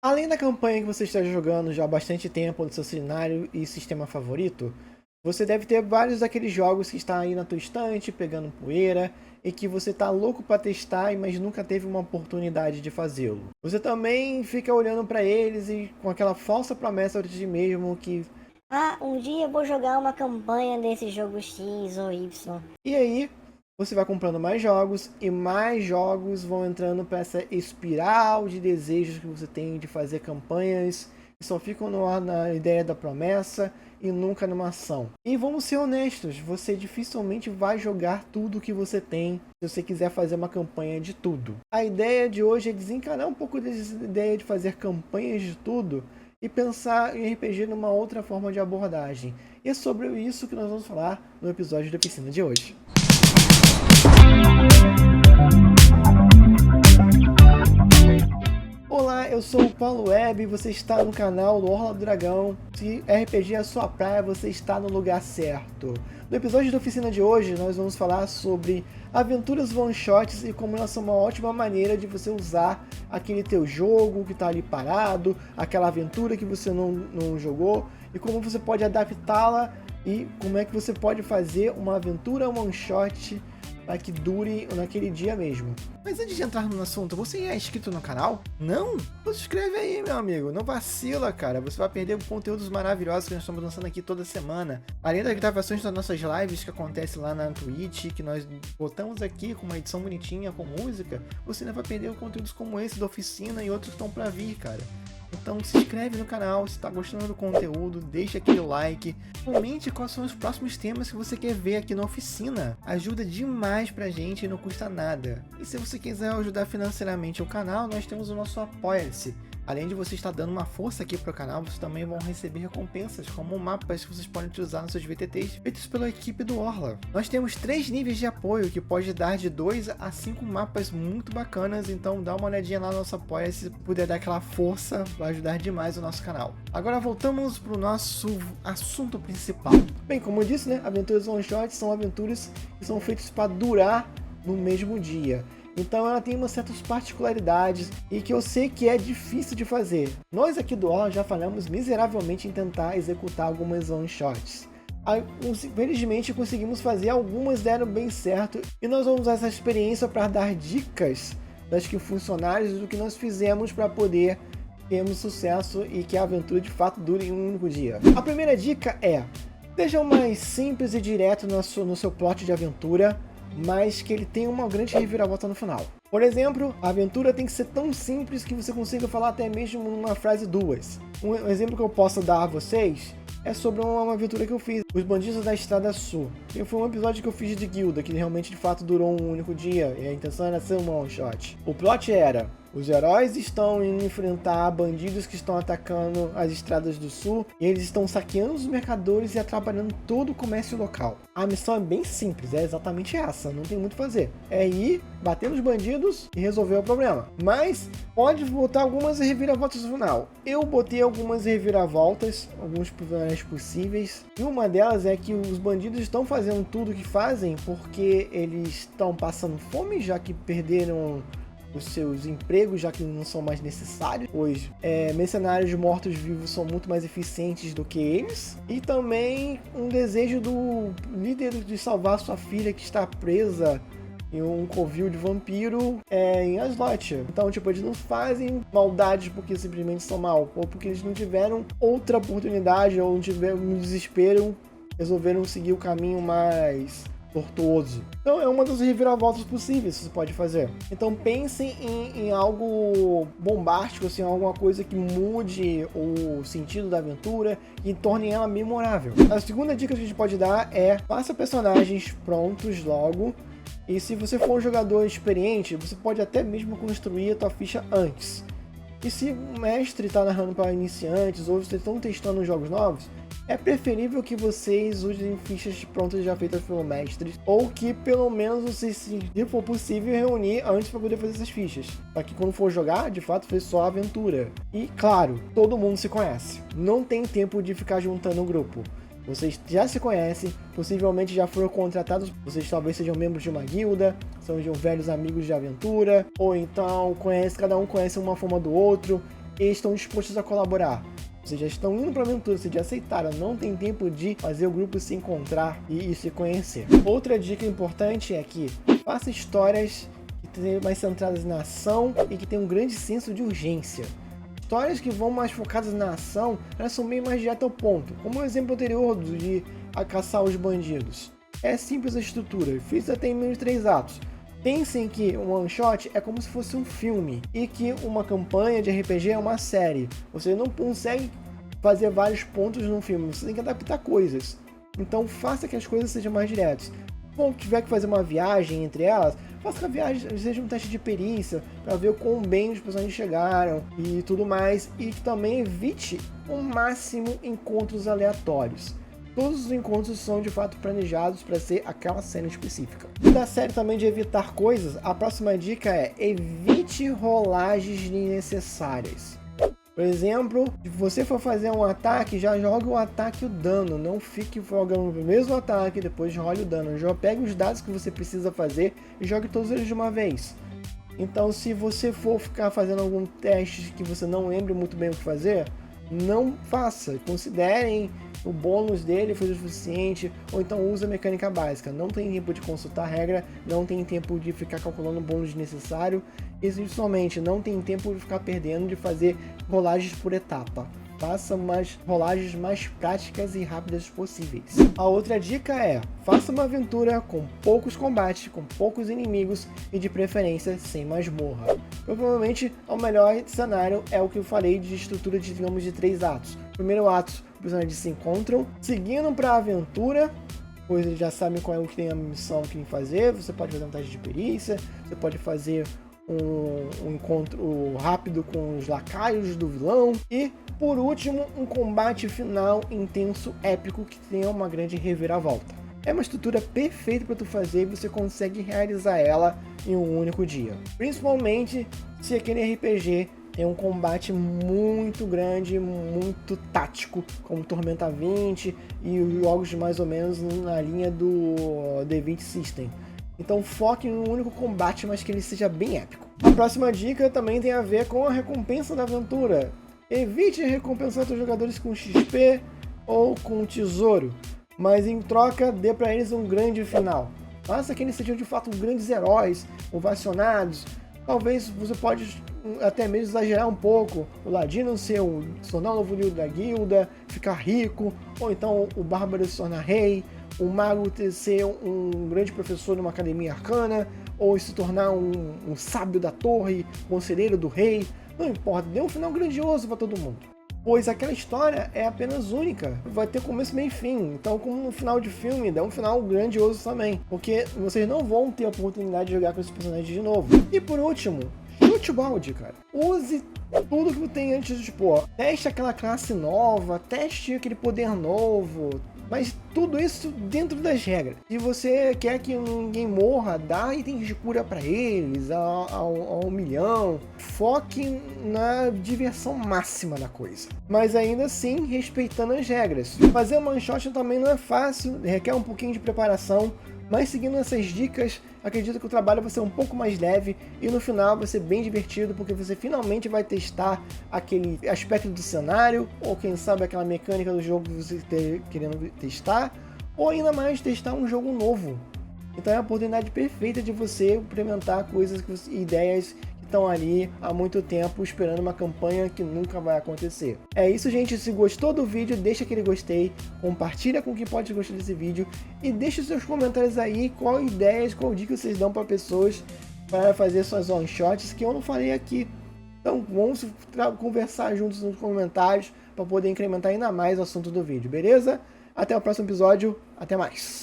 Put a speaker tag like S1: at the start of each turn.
S1: Além da campanha que você está jogando já há bastante tempo no seu cenário e sistema favorito, você deve ter vários daqueles jogos que está aí na tua estante, pegando poeira, e que você está louco para testar, mas nunca teve uma oportunidade de fazê-lo. Você também fica olhando para eles e com aquela falsa promessa de ti mesmo que...
S2: Um dia eu vou jogar uma campanha desse jogo X ou Y.
S1: E aí, você vai comprando mais jogos e mais jogos vão entrando para essa espiral de desejos que você tem de fazer campanhas que só ficam no ar na ideia da promessa e nunca numa ação. E vamos ser honestos, você dificilmente vai jogar tudo que você tem se você quiser fazer uma campanha de tudo. A ideia de hoje é desencanar um pouco dessa ideia de fazer campanhas de tudo e pensar em RPG numa outra forma de abordagem. E é sobre isso que nós vamos falar no episódio da piscina de hoje. Olá, eu sou o Paulo Web e você está no canal do Orla do Dragão. Se RPG é a sua praia, você está no lugar certo. No episódio da oficina de hoje, nós vamos falar sobre aventuras one-shots e como elas são uma ótima maneira de você usar aquele teu jogo que está ali parado, aquela aventura que você não jogou, e como você pode adaptá-la e como é que você pode fazer uma aventura one-shot para que dure naquele dia mesmo. Mas antes de entrar no assunto, você é inscrito no canal? Não? Então se inscreve aí, meu amigo. Não vacila, cara. Você vai perder conteúdos maravilhosos que nós estamos lançando aqui toda semana. Além das gravações das nossas lives que acontecem lá na Twitch, que nós botamos aqui com uma edição bonitinha, com música, você ainda vai perder conteúdos como esse da oficina e outros que estão para vir, cara. Então se inscreve no canal, se está gostando do conteúdo, deixa aquele like, comente quais são os próximos temas que você quer ver aqui na oficina. Ajuda demais pra gente e não custa nada. E se você quiser ajudar financeiramente o canal, nós temos o nosso Apoia-se. Além de você estar dando uma força aqui para o canal, vocês também vão receber recompensas, como mapas que vocês podem utilizar nos seus VTTs, feitos pela equipe do Orla. Nós temos 3 níveis de apoio, que pode dar de 2 a 5 mapas muito bacanas, então dá uma olhadinha lá no nosso apoia se puder dar aquela força, vai ajudar demais o nosso canal. Agora voltamos para o nosso assunto principal. Bem, como eu disse, né, aventuras one-shot são aventuras que são feitas para durar no mesmo dia. Então ela tem umas certas particularidades e que eu sei que é difícil de fazer. Nós aqui do Orla já falhamos miseravelmente em tentar executar algumas one-shots. Felizmente conseguimos fazer, algumas deram bem certo e nós vamos usar essa experiência para dar dicas das que funcionaram do que nós fizemos para poder termos sucesso e que a aventura de fato dure em um único dia. A primeira dica é: seja o mais simples e direto no seu plot de aventura, mas que ele tenha uma grande reviravolta no final. Por exemplo, a aventura tem que ser tão simples que você consiga falar até mesmo numa frase duas. Um exemplo que eu posso dar a vocês é sobre uma aventura que eu fiz, Os Bandidos da Estrada Sul. E foi um episódio que eu fiz de guilda, que realmente de fato durou um único dia, e a intenção era ser um one shot. O plot era: os heróis estão indo enfrentar bandidos que estão atacando as estradas do sul e eles estão saqueando os mercadores e atrapalhando todo o comércio local. A missão é bem simples, é exatamente essa, não tem muito a fazer. É ir, bater nos bandidos e resolver o problema. Mas pode botar algumas reviravoltas no final. Eu botei algumas reviravoltas, alguns personagens possíveis, e uma delas é que os bandidos estão fazendo tudo o que fazem porque eles estão passando fome, já que perderam os seus empregos, já que não são mais necessários. Os mercenários mortos-vivos são muito mais eficientes do que eles. E também um desejo do líder de salvar sua filha que está presa em um covil de vampiro em Aslot. Então, eles não fazem maldades porque simplesmente são mal, ou porque eles não tiveram outra oportunidade, ou não tiveram um desespero, resolveram seguir o caminho mais tortuoso. Então é uma das reviravoltas possíveis que você pode fazer. Então pensem em algo bombástico, assim, alguma coisa que mude o sentido da aventura e torne ela memorável. A segunda dica que a gente pode dar é: faça personagens prontos logo. E se você for um jogador experiente, você pode até mesmo construir a tua ficha antes. E se o mestre está narrando para iniciantes ou vocês estão testando jogos novos, é preferível que vocês usem fichas prontas já feitas pelo mestre, ou que pelo menos vocês, se for possível, reunir antes para poder fazer essas fichas, para que quando for jogar, de fato, fez só a aventura. E claro, todo mundo se conhece, não tem tempo de ficar juntando um grupo. Vocês já se conhecem, possivelmente já foram contratados, vocês talvez sejam membros de uma guilda, sejam velhos amigos de aventura, ou então cada um conhece uma forma do outro. e estão dispostos a colaborar. Vocês já estão indo para a aventura, vocês já aceitaram, não tem tempo de fazer o grupo se encontrar e se conhecer. Outra dica importante é que faça histórias que tenham mais centradas na ação e que tenham um grande senso de urgência. Histórias que vão mais focadas na ação, elas são bem mais diretas ao ponto, como o exemplo anterior de caçar os bandidos. É simples a estrutura, fiz até em menos de 3 atos. Pensem que um one shot é como se fosse um filme e que uma campanha de RPG é uma série. Você não consegue fazer vários pontos num filme, você tem que adaptar coisas. Então faça que as coisas sejam mais diretas. Bom, tiver que fazer uma viagem entre elas, faça que a viagem seja um teste de perícia para ver o quão bem os personagens chegaram e tudo mais. E que também evite o máximo encontros aleatórios. Todos os encontros são de fato planejados para ser aquela cena específica. E da série também de evitar coisas, a próxima dica é evite rolagens desnecessárias. Por exemplo, se você for fazer um ataque, já joga o ataque e o dano. Não fique jogando o mesmo ataque e depois role o dano. Já pegue os dados que você precisa fazer e jogue todos eles de uma vez. Então, se você for ficar fazendo algum teste que você não lembre muito bem o que fazer, não faça. Considerem o bônus dele foi o suficiente, ou então usa a mecânica básica. Não tem tempo de consultar a regra, não tem tempo de ficar calculando o bônus desnecessário e principalmente não tem tempo de ficar perdendo de fazer rolagens por etapa. Faça umas rolagens mais práticas e rápidas possíveis. A outra dica é, faça uma aventura com poucos combates, com poucos inimigos e de preferência sem masmorra. Provavelmente o melhor cenário é o que eu falei de estrutura de, digamos, de 3 atos. Primeiro ato, os personagens se encontram, seguindo para a aventura, pois eles já sabem qual é o que tem a missão que tem que fazer. Você pode fazer um teste de perícia, você pode fazer um encontro rápido com os lacaios do vilão e, por último, um combate final intenso, épico, que tenha uma grande reviravolta. É uma estrutura perfeita para tu fazer e você consegue realizar ela em um único dia. Principalmente se aquele RPG tem um combate muito grande, muito tático, como Tormenta 20 e os jogos mais ou menos na linha do D20 System. Então foque em um único combate, mas que ele seja bem épico. A próxima dica também tem a ver com a recompensa da aventura. Evite recompensar seus jogadores com XP ou com tesouro, mas em troca dê para eles um grande final. Faça que eles sejam de fato grandes heróis, ovacionados. Talvez você pode até mesmo exagerar um pouco, o Ladino se tornar o novo líder da guilda, ficar rico, ou então o Bárbaro se tornar rei, o Mago ser um grande professor numa academia arcana, ou se tornar um sábio da torre, conselheiro do rei. Não importa, dê um final grandioso para todo mundo. Pois aquela história é apenas única, vai ter começo, meio e fim. Então, como no final de filme, dá um final grandioso também, porque vocês não vão ter a oportunidade de jogar com esses personagens de novo. E por último, chute o balde, cara. Use tudo que tem antes de, tipo, teste aquela classe nova, teste aquele poder novo, mas tudo isso dentro das regras. Se você quer que ninguém morra, dá itens de cura para eles, ao 1 milhão. Foque na diversão máxima da coisa. Mas ainda assim, respeitando as regras. Fazer uma one shot também não é fácil, requer um pouquinho de preparação. Mas seguindo essas dicas, acredito que o trabalho vai ser um pouco mais leve e no final vai ser bem divertido, porque você finalmente vai testar aquele aspecto do cenário, ou quem sabe aquela mecânica do jogo que você está querendo testar, ou ainda mais testar um jogo novo. Então é a oportunidade perfeita de você implementar coisas, ideias que estão ali há muito tempo esperando uma campanha que nunca vai acontecer. É isso, gente. Se gostou do vídeo, deixa aquele gostei, compartilha com quem pode gostar desse vídeo e deixa seus comentários aí qual ideias, qual dica vocês dão para pessoas para fazer suas one shots que eu não falei aqui. Então vamos conversar juntos nos comentários para poder incrementar ainda mais o assunto do vídeo, beleza? Até o próximo episódio, até mais!